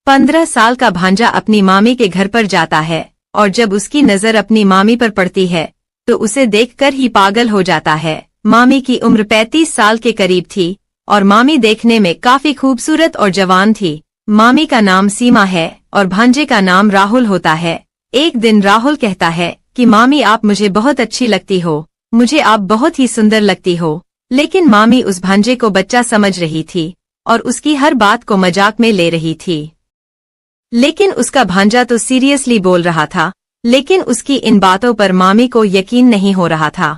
15 साल का भांजा अपनी मामी के घर पर जाता है और जब उसकी नजर अपनी मामी पर पड़ती है तो उसे देखकर ही पागल हो जाता है। मामी की उम्र 35 साल के करीब थी और मामी देखने में काफी खूबसूरत और जवान थी। मामी का नाम सीमा है और भांजे का नाम राहुल होता है। एक दिन राहुल कहता है कि मामी आप मुझे बहुत अच्छी लगती हो, मुझे आप बहुत ही सुंदर लगती हो। लेकिन मामी उस भांजे को बच्चा समझ रही थी और उसकी हर बात को मजाक में ले रही थी। लेकिन उसका भांजा तो सीरियसली बोल रहा था, लेकिन उसकी इन बातों पर मामी को यकीन नहीं हो रहा था।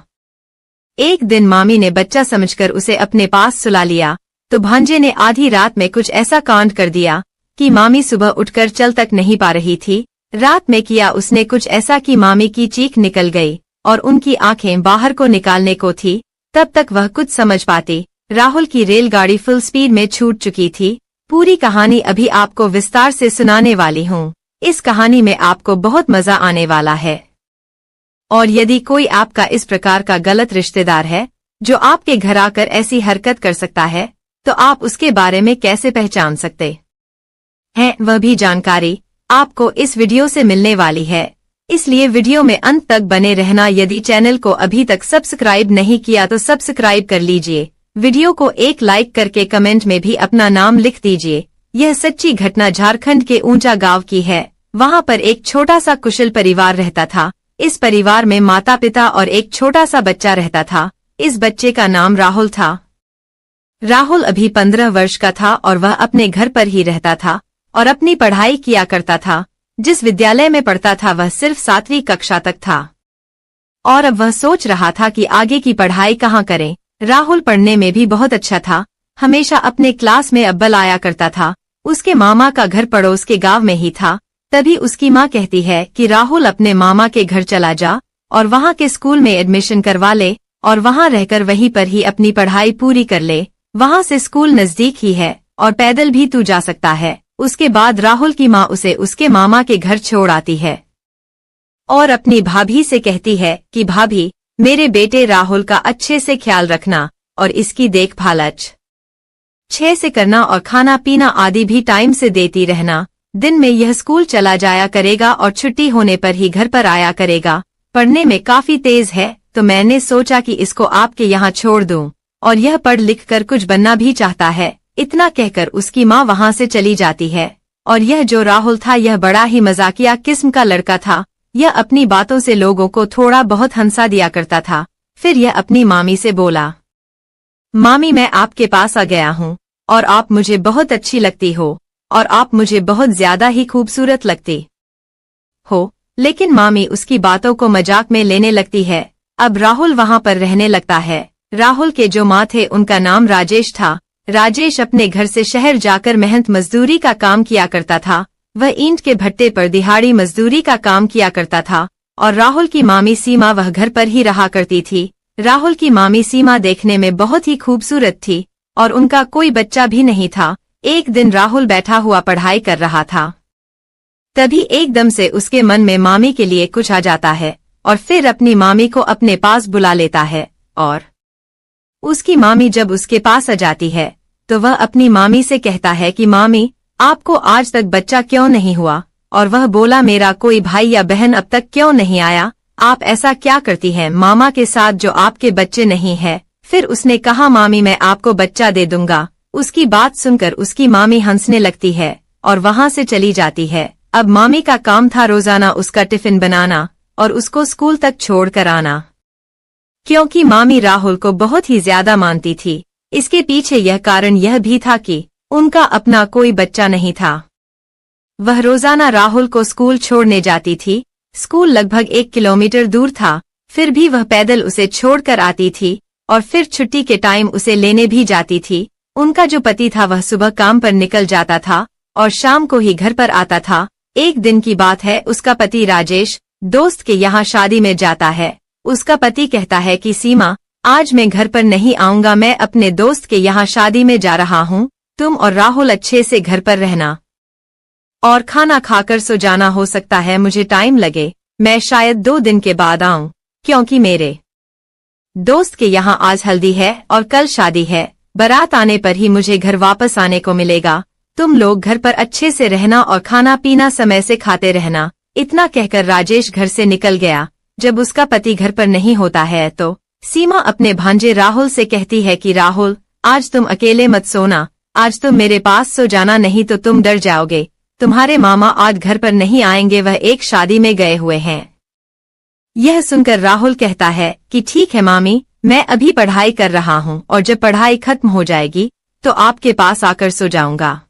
एक दिन मामी ने बच्चा समझकर उसे अपने पास सुला लिया तो भांजे ने आधी रात में कुछ ऐसा कांड कर दिया कि मामी सुबह उठकर चल तक नहीं पा रही थी। रात में किया उसने कुछ ऐसा कि मामी की चीख निकल गई और उनकी आंखें बाहर को निकालने को थी। तब तक वह कुछ समझ पाती। राहुल की रेलगाड़ी फुल स्पीड में छूट चुकी थी। पूरी कहानी अभी आपको विस्तार से सुनाने वाली हूँ। इस कहानी में आपको बहुत मजा आने वाला है। और यदि कोई आपका इस प्रकार का गलत रिश्तेदार है जो आपके घर आकर ऐसी हरकत कर सकता है तो आप उसके बारे में कैसे पहचान सकते हैं, वह भी जानकारी आपको इस वीडियो से मिलने वाली है। इसलिए वीडियो में अंत तक बने रहना। यदि चैनल को अभी तक सब्सक्राइब नहीं किया तो सब्सक्राइब कर लीजिए। वीडियो को एक लाइक करके कमेंट में भी अपना नाम लिख दीजिए। यह सच्ची घटना झारखंड के ऊंचा गांव की है। वहां पर एक छोटा सा कुशल परिवार रहता था। इस परिवार में माता पिता और एक छोटा सा बच्चा रहता था। इस बच्चे का नाम राहुल था। राहुल अभी 15 वर्ष का था और वह अपने घर पर ही रहता था और अपनी पढ़ाई किया करता था। जिस विद्यालय में पढ़ता था वह सिर्फ 7वीं कक्षा तक था और अब वह सोच रहा था कि आगे की पढ़ाई कहाँ करें। राहुल पढ़ने में भी बहुत अच्छा था, हमेशा अपने क्लास में अव्वल आया करता था। उसके मामा का घर पड़ोस के गांव में ही था। तभी उसकी माँ कहती है कि राहुल अपने मामा के घर चला जा और वहाँ के स्कूल में एडमिशन करवा ले और वहाँ रहकर वहीं पर ही अपनी पढ़ाई पूरी कर ले। वहाँ से स्कूल नजदीक ही है और पैदल भी तू जा सकता है। उसके बाद राहुल की माँ उसे उसके मामा के घर छोड़ आती है और अपनी भाभी से कहती है कि भाभी मेरे बेटे राहुल का अच्छे से ख्याल रखना और इसकी देखभाल अच्छे से करना और खाना पीना आदि भी टाइम से देती रहना। दिन में यह स्कूल चला जाया करेगा और छुट्टी होने पर ही घर पर आया करेगा। पढ़ने में काफी तेज है तो मैंने सोचा कि इसको आपके यहाँ छोड़ दूं और यह पढ़ लिख कर कुछ बनना भी चाहता है। इतना कहकर उसकी माँ वहाँ से चली जाती है। और यह जो राहुल था यह बड़ा ही मजाकिया किस्म का लड़का था। यह अपनी बातों से लोगों को थोड़ा बहुत हंसा दिया करता था। फिर यह अपनी मामी से बोला, मामी मैं आपके पास आ गया हूँ और आप मुझे बहुत अच्छी लगती हो और आप मुझे बहुत ज्यादा ही खूबसूरत लगती हो। लेकिन मामी उसकी बातों को मजाक में लेने लगती है। अब राहुल वहाँ पर रहने लगता है। राहुल के जो माँ थे उनका नाम राजेश था। राजेश अपने घर से शहर जाकर मेहनत मजदूरी का काम किया करता था। वह ईंट के भट्टे पर दिहाड़ी मजदूरी का काम किया करता था और राहुल की मामी सीमा वह घर पर ही रहा करती थी। राहुल की मामी सीमा देखने में बहुत ही खूबसूरत थी और उनका कोई बच्चा भी नहीं था। एक दिन राहुल बैठा हुआ पढ़ाई कर रहा था। तभी एकदम से उसके मन में मामी के लिए कुछ आ जाता है और फिर अपनी मामी को अपने पास बुला लेता है। और उसकी मामी जब उसके पास आ जाती है तो वह अपनी मामी से कहता है कि मामी आपको आज तक बच्चा क्यों नहीं हुआ। और वह बोला मेरा कोई भाई या बहन अब तक क्यों नहीं आया, आप ऐसा क्या करती हैं मामा के साथ जो आपके बच्चे नहीं है। फिर उसने कहा मामी मैं आपको बच्चा दे दूंगा। उसकी बात सुनकर उसकी मामी हंसने लगती है और वहाँ से चली जाती है। अब मामी का काम था रोजाना उसका टिफिन बनाना और उसको स्कूल तक छोड़ कर आना। क्योंकि मामी राहुल को बहुत ही ज्यादा मानती थी। इसके पीछे यह कारण यह भी था कि उनका अपना कोई बच्चा नहीं था। वह रोजाना राहुल को स्कूल छोड़ने जाती थी। स्कूल लगभग 1 किलोमीटर दूर था, फिर भी वह पैदल उसे छोड़कर आती थी और फिर छुट्टी के टाइम उसे लेने भी जाती थी। उनका जो पति था वह सुबह काम पर निकल जाता था और शाम को ही घर पर आता था। एक दिन की बात है, उसका पति राजेश दोस्त के यहाँ शादी में जाता है। उसका पति कहता है कि सीमा आज मैं घर पर नहीं आऊंगा, मैं अपने दोस्त के यहाँ शादी में जा रहा हूँ। तुम और राहुल अच्छे से घर पर रहना और खाना खाकर सो जाना। हो सकता है मुझे टाइम लगे, मैं शायद 2 दिन के बाद आऊं क्योंकि मेरे दोस्त के यहाँ आज हल्दी है और कल शादी है। बारात आने पर ही मुझे घर वापस आने को मिलेगा। तुम लोग घर पर अच्छे से रहना और खाना पीना समय से खाते रहना। इतना कहकर राजेश घर से निकल गया। जब उसका पति घर पर नहीं होता है तो सीमा अपने भांजे राहुल से कहती है कि राहुल, आज तुम अकेले मत सोना, आज तुम मेरे पास सो जाना, नहीं तो तुम डर जाओगे। तुम्हारे मामा आज घर पर नहीं आएंगे, वह एक शादी में गए हुए हैं। यह सुनकर राहुल कहता है कि ठीक है मामी, मैं अभी पढ़ाई कर रहा हूँ और जब पढ़ाई खत्म हो जाएगी तो आपके पास आकर सो जाऊंगा।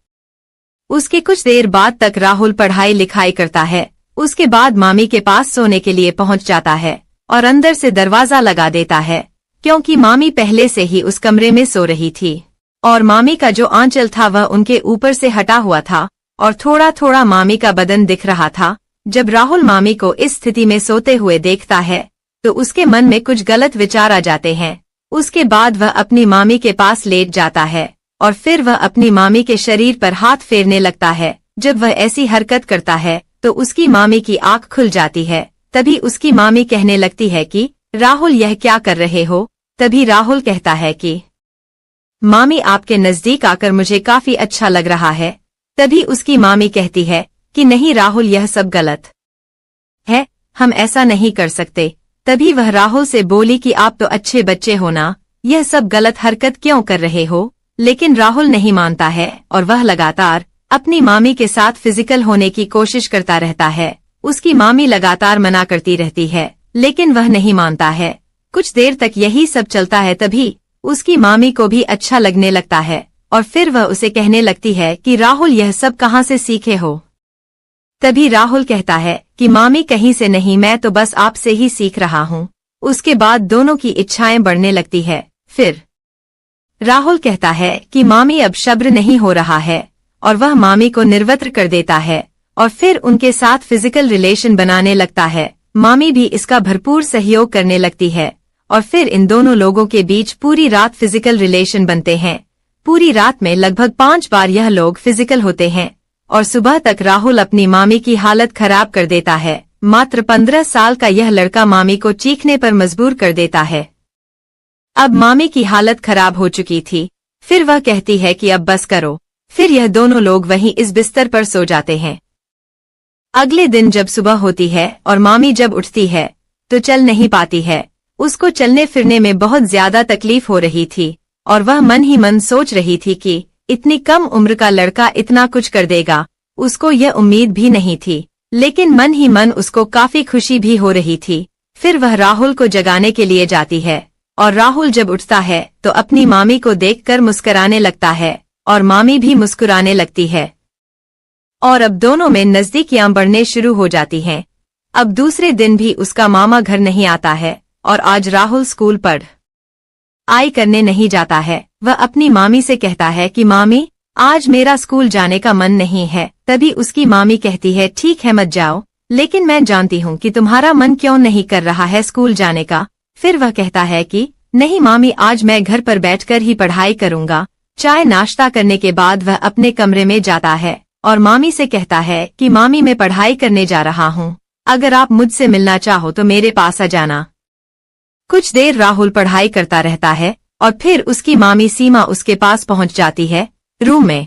उसके कुछ देर बाद तक राहुल पढ़ाई लिखाई करता है। उसके बाद मामी के पास सोने के लिए पहुंच जाता है और अंदर से दरवाजा लगा देता है, क्योंकि मामी पहले से ही उस कमरे में सो रही थी और मामी का जो आंचल था वह उनके ऊपर से हटा हुआ था और थोड़ा थोड़ा मामी का बदन दिख रहा था। जब राहुल मामी को इस स्थिति में सोते हुए देखता है तो उसके मन में कुछ गलत विचार आ जाते हैं। उसके बाद वह अपनी मामी के पास लेट जाता है और फिर वह अपनी मामी के शरीर पर हाथ फेरने लगता है। जब वह ऐसी हरकत करता है तो उसकी मामी की आंख खुल जाती है। तभी उसकी मामी कहने लगती है कि राहुल, यह क्या कर रहे हो? तभी राहुल कहता है कि मामी, आपके नजदीक आकर मुझे काफी अच्छा लग रहा है। तभी उसकी मामी कहती है कि नहीं राहुल, यह सब गलत है, हम ऐसा नहीं कर सकते। तभी वह राहुल से बोली कि आप तो अच्छे बच्चे हो ना, यह सब गलत हरकत क्यों कर रहे हो? लेकिन राहुल नहीं मानता है और वह लगातार अपनी मामी के साथ फिजिकल होने की कोशिश करता रहता है। उसकी मामी लगातार मना करती रहती है लेकिन वह नहीं मानता है। कुछ देर तक यही सब चलता है। तभी उसकी मामी को भी अच्छा लगने लगता है और फिर वह उसे कहने लगती है कि राहुल, यह सब कहाँ से सीखे हो? तभी राहुल कहता है कि मामी, कहीं से नहीं, मैं तो बस आपसे ही सीख रहा हूँ। उसके बाद दोनों की इच्छाएं बढ़ने लगती है। फिर राहुल कहता है कि मामी, अब सब्र नहीं हो रहा है और वह मामी को निर्वस्त्र कर देता है और फिर उनके साथ फिजिकल रिलेशन बनाने लगता है। मामी भी इसका भरपूर सहयोग करने लगती है और फिर इन दोनों लोगों के बीच पूरी रात फिजिकल रिलेशन बनते हैं। पूरी रात में लगभग 5 बार यह लोग फिजिकल होते हैं और सुबह तक राहुल अपनी मामी की हालत खराब कर देता है। मात्र 15 साल का यह लड़का मामी को चीखने पर मजबूर कर देता है। अब मामी की हालत खराब हो चुकी थी। फिर वह कहती है कि अब बस करो। फिर यह दोनों लोग वहीं इस बिस्तर पर सो जाते हैं। अगले दिन जब सुबह होती है और मामी जब उठती है तो चल नहीं पाती है। उसको चलने फिरने में बहुत ज्यादा तकलीफ हो रही थी और वह मन ही मन सोच रही थी कि इतनी कम उम्र का लड़का इतना कुछ कर देगा। उसको यह उम्मीद भी नहीं थी, लेकिन मन ही मन उसको काफी खुशी भी हो रही थी। फिर वह राहुल को जगाने के लिए जाती है और राहुल जब उठता है तो अपनी मामी को देखकर मुस्कुराने लगता है और मामी भी मुस्कुराने लगती है और अब दोनों में नजदीकियां बढ़ने शुरू हो जाती हैं। अब दूसरे दिन भी उसका मामा घर नहीं आता है और आज राहुल स्कूल पढ़ाई करने नहीं जाता है। वह अपनी मामी से कहता है कि मामी, आज मेरा स्कूल जाने का मन नहीं है। तभी उसकी मामी कहती है ठीक है मत जाओ, लेकिन मैं जानती हूँ कि तुम्हारा मन क्यों नहीं कर रहा है स्कूल जाने का। फिर वह कहता है कि नहीं मामी, आज मैं घर पर बैठकर ही पढ़ाई करूंगा। चाय नाश्ता करने के बाद वह अपने कमरे में जाता है और मामी से कहता है कि मामी, मैं पढ़ाई करने जा रहा हूँ, अगर आप मुझसे मिलना चाहो तो मेरे पास आ जाना। कुछ देर राहुल पढ़ाई करता रहता है और फिर उसकी मामी सीमा उसके पास पहुंच जाती है। रूम में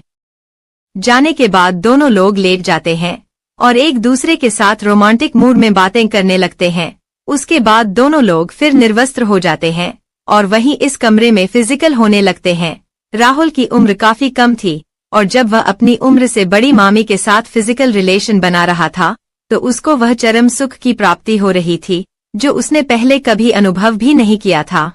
जाने के बाद दोनों लोग लेट जाते हैं और एक दूसरे के साथ रोमांटिक मूड में बातें करने लगते हैं। उसके बाद दोनों लोग फिर निर्वस्त्र हो जाते हैं और वहीं इस कमरे में फिजिकल होने लगते हैं। राहुल की उम्र काफी कम थी और जब वह अपनी उम्र से बड़ी मामी के साथ फिजिकल रिलेशन बना रहा था तो उसको वह चरम सुख की प्राप्ति हो रही थी जो उसने पहले कभी अनुभव भी नहीं किया था।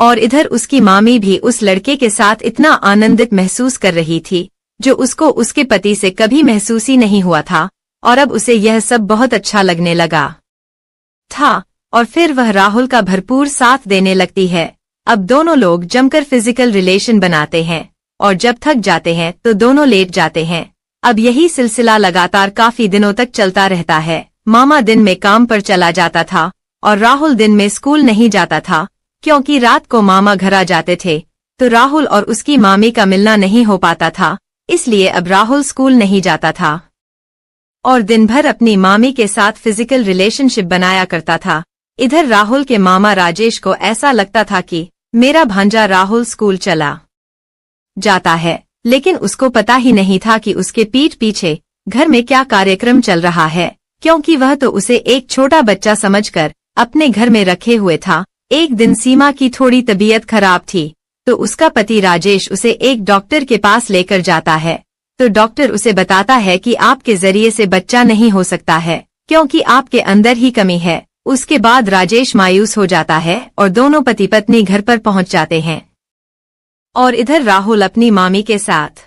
और इधर उसकी मामी भी उस लड़के के साथ इतना आनंदित महसूस कर रही थी जो उसको उसके पति से कभी महसूस ही नहीं हुआ था और अब उसे यह सब बहुत अच्छा लगने लगा था और फिर वह राहुल का भरपूर साथ देने लगती है। अब दोनों लोग जमकर फिजिकल रिलेशन बनाते हैं और जब थक जाते हैं तो दोनों लेट जाते हैं। अब यही सिलसिला लगातार काफी दिनों तक चलता रहता है। मामा दिन में काम पर चला जाता था और राहुल दिन में स्कूल नहीं जाता था, क्योंकि रात को मामा घर आ जाते थे तो राहुल और उसकी मामी का मिलना नहीं हो पाता था। इसलिए अब राहुल स्कूल नहीं जाता था और दिन भर अपनी मामी के साथ फिजिकल रिलेशनशिप बनाया करता था। इधर राहुल के मामा राजेश को ऐसा लगता था कि मेरा भांजा राहुल स्कूल चला जाता है लेकिन उसको पता ही नहीं था कि उसके पीठ पीछे घर में क्या कार्यक्रम चल रहा है, क्योंकि वह तो उसे एक छोटा बच्चा समझकर अपने घर में रखे हुए था। एक दिन सीमा की थोड़ी तबीयत खराब थी, तो उसका पति राजेश उसे एक डॉक्टर के पास लेकर जाता है। तो डॉक्टर उसे बताता है कि आपके जरिए से बच्चा नहीं हो सकता है, क्योंकि आपके अंदर ही कमी है। उसके बाद राजेश मायूस हो जाता है और दोनों पति पत्नी घर पर पहुंच जाते हैं। और इधर राहुल अपनी मामी के साथ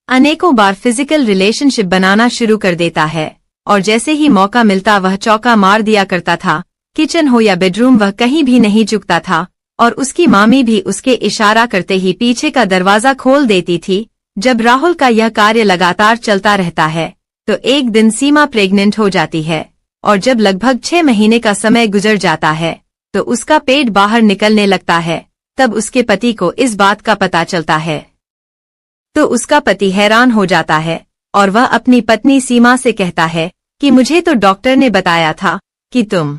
अनेकों बार फिजिकल रिलेशनशिप बनाना शुरू कर देता है, और जैसे ही मौका मिलता वह चौका मार दिया करता था। किचन हो या बेडरूम, वह कहीं भी नहीं चुकता था, और उसकी मामी भी उसके इशारा करते ही पीछे का दरवाजा खोल देती थी। जब राहुल का यह कार्य लगातार चलता रहता है, तो एक दिन सीमा प्रेग्नेंट हो जाती है, और जब लगभग 6 महीने का समय गुजर जाता है, तो उसका पेट बाहर निकलने लगता है। तब उसके पति को इस बात का पता चलता है, तो उसका पति हैरान हो जाता है, और वह अपनी पत्नी सीमा से कहता है कि मुझे तो डॉक्टर ने बताया था कि तुम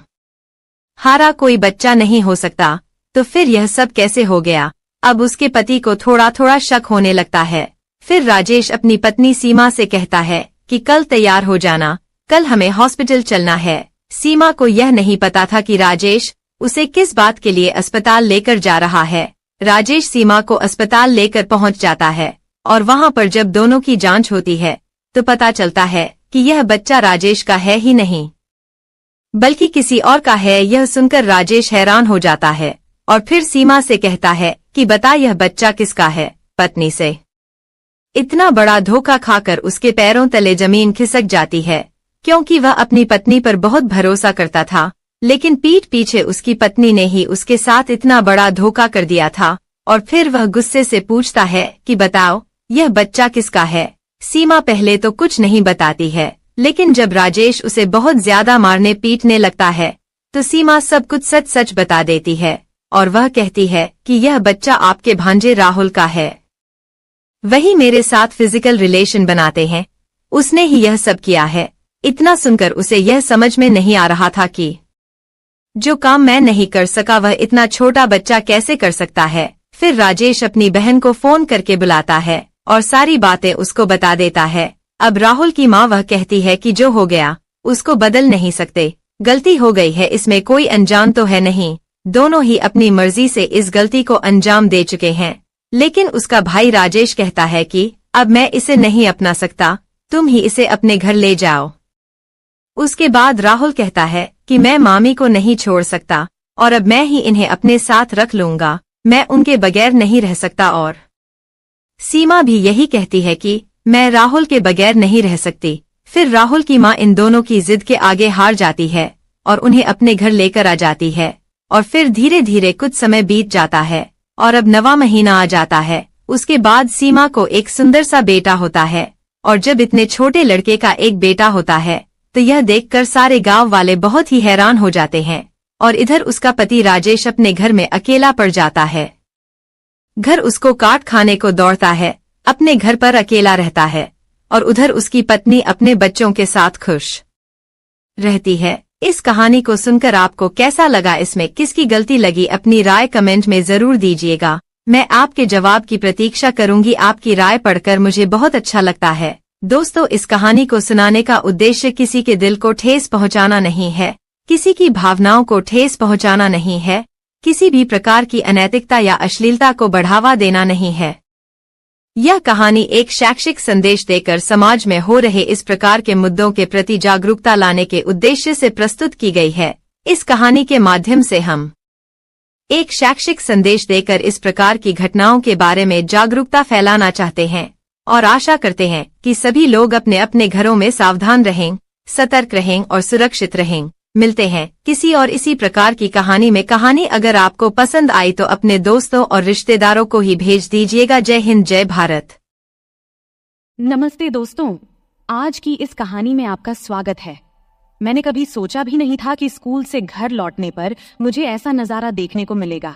हारा कोई बच्चा नहीं हो सकता, तो फिर यह सब कैसे हो गया। अब उसके पति को थोड़ा थोड़ा शक होने लगता है। फिर राजेश अपनी पत्नी सीमा से कहता है कि कल तैयार हो जाना, कल हमें हॉस्पिटल चलना है। सीमा को यह नहीं पता था कि राजेश उसे किस बात के लिए अस्पताल लेकर जा रहा है। राजेश सीमा को अस्पताल लेकर पहुंच जाता है, और वहां पर जब दोनों की जांच होती है, तो पता चलता है कि यह बच्चा राजेश का है ही नहीं, बल्कि किसी और का है। यह सुनकर राजेश हैरान हो जाता है, और फिर सीमा से कहता है कि बता यह बच्चा किसका है। पत्नी से इतना बड़ा धोखा खाकर उसके पैरों तले जमीन खिसक जाती है, क्योंकि वह अपनी पत्नी पर बहुत भरोसा करता था, लेकिन पीठ पीछे उसकी पत्नी ने ही उसके साथ इतना बड़ा धोखा कर दिया था। और फिर वह गुस्से से पूछता है कि बताओ यह बच्चा किसका है। सीमा पहले तो कुछ नहीं बताती है, लेकिन जब राजेश उसे बहुत ज्यादा मारने पीटने लगता है, तो सीमा सब कुछ सच सच बता देती है, और वह कहती है कि यह बच्चा आपके भांजे राहुल का है, वही मेरे साथ फिजिकल रिलेशन बनाते हैं, उसने ही यह सब किया है। इतना सुनकर उसे यह समझ में नहीं आ रहा था कि जो काम मैं नहीं कर सका वह इतना छोटा बच्चा कैसे कर सकता है। फिर राजेश अपनी बहन को फोन करके बुलाता है और सारी बातें उसको बता देता है। अब राहुल की माँ वह कहती है कि जो हो गया उसको बदल नहीं सकते, गलती हो गई है, इसमें कोई अनजान तो है नहीं, दोनों ही अपनी मर्जी से इस गलती को अंजाम दे चुके हैं। लेकिन उसका भाई राजेश कहता है कि अब मैं इसे नहीं अपना सकता, तुम ही इसे अपने घर ले जाओ। उसके बाद राहुल कहता है कि मैं मामी को नहीं छोड़ सकता, और अब मैं ही इन्हें अपने साथ रख लूंगा, मैं उनके बगैर नहीं रह सकता। और सीमा भी यही कहती है कि मैं राहुल के बगैर नहीं रह सकती। फिर राहुल की माँ इन दोनों की जिद के आगे हार जाती है और उन्हें अपने घर लेकर आ जाती है। और फिर धीरे धीरे कुछ समय बीत जाता है और अब 9वां महीना आ जाता है। उसके बाद सीमा को एक सुंदर सा बेटा होता है, और जब इतने छोटे लड़के का एक बेटा होता है तो यह देखकर सारे गांव वाले बहुत ही हैरान हो जाते हैं। और इधर उसका पति राजेश अपने घर में अकेला पड़ जाता है। घर उसको काट खाने को दौड़ता है, अपने घर पर अकेला रहता है, और उधर उसकी पत्नी अपने बच्चों के साथ खुश रहती है। इस कहानी को सुनकर आपको कैसा लगा, इसमें किसकी गलती लगी, अपनी राय कमेंट में जरूर दीजिएगा। मैं आपके जवाब की प्रतीक्षा करूंगी। आपकी राय पढ़कर मुझे बहुत अच्छा लगता है। दोस्तों, इस कहानी को सुनाने का उद्देश्य किसी के दिल को ठेस पहुंचाना नहीं है, किसी की भावनाओं को ठेस पहुंचाना नहीं है, किसी भी प्रकार की अनैतिकता या अश्लीलता को बढ़ावा देना नहीं है। यह कहानी एक शैक्षिक संदेश देकर समाज में हो रहे इस प्रकार के मुद्दों के प्रति जागरूकता लाने के उद्देश्य से प्रस्तुत की गई है। इस कहानी के माध्यम से हम एक शैक्षिक संदेश देकर इस प्रकार की घटनाओं के बारे में जागरूकता फैलाना चाहते हैं, और आशा करते हैं कि सभी लोग अपने अपने घरों में सावधान रहें, सतर्क रहें और सुरक्षित रहें। मिलते हैं किसी और इसी प्रकार की कहानी में। कहानी अगर आपको पसंद आई तो अपने दोस्तों और रिश्तेदारों को ही भेज दीजिएगा। जय हिंद, जय भारत। नमस्ते दोस्तों, आज की इस कहानी में आपका स्वागत है। मैंने कभी सोचा भी नहीं था कि स्कूल से घर लौटने पर मुझे ऐसा नजारा देखने को मिलेगा।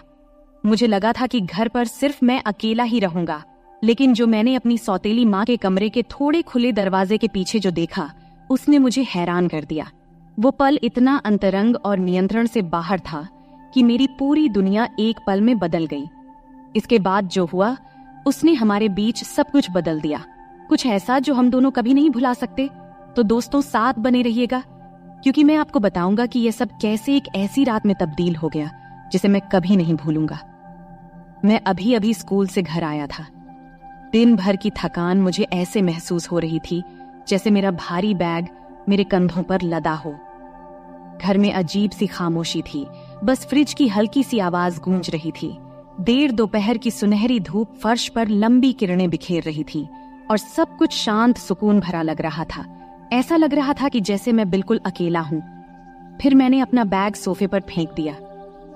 मुझे लगा था कि घर पर सिर्फ मैं अकेला ही रहूंगा, लेकिन जो मैंने अपनी सौतेली माँ के कमरे के थोड़े खुले दरवाजे के पीछे जो देखा, उसने मुझे हैरान कर दिया। वो पल इतना अंतरंग और नियंत्रण से बाहर था कि मेरी पूरी दुनिया एक पल में बदल गई। इसके बाद जो हुआ उसने हमारे बीच सब कुछ बदल दिया, कुछ ऐसा जो हम दोनों कभी नहीं भुला सकते। तो दोस्तों, साथ बने रहिएगा, क्योंकि मैं आपको बताऊंगा कि यह सब कैसे एक ऐसी रात में तब्दील हो गया जिसे मैं कभी नहीं भूलूंगा। मैं अभी अभी स्कूल से घर आया था। दिन भर की थकान मुझे ऐसे महसूस हो रही थी जैसे मेरा भारी बैग मेरे कंधों पर लदा हो। घर में अजीब सी खामोशी थी, बस फ्रिज की हल्की सी आवाज गूंज रही थी। देर दोपहर की सुनहरी धूप फर्श पर लंबी किरणें बिखेर रही थी और सब कुछ शांत सुकून भरा लग रहा था। ऐसा लग रहा था कि जैसे मैं बिल्कुल अकेला हूं। फिर मैंने अपना बैग सोफे पर फेंक दिया,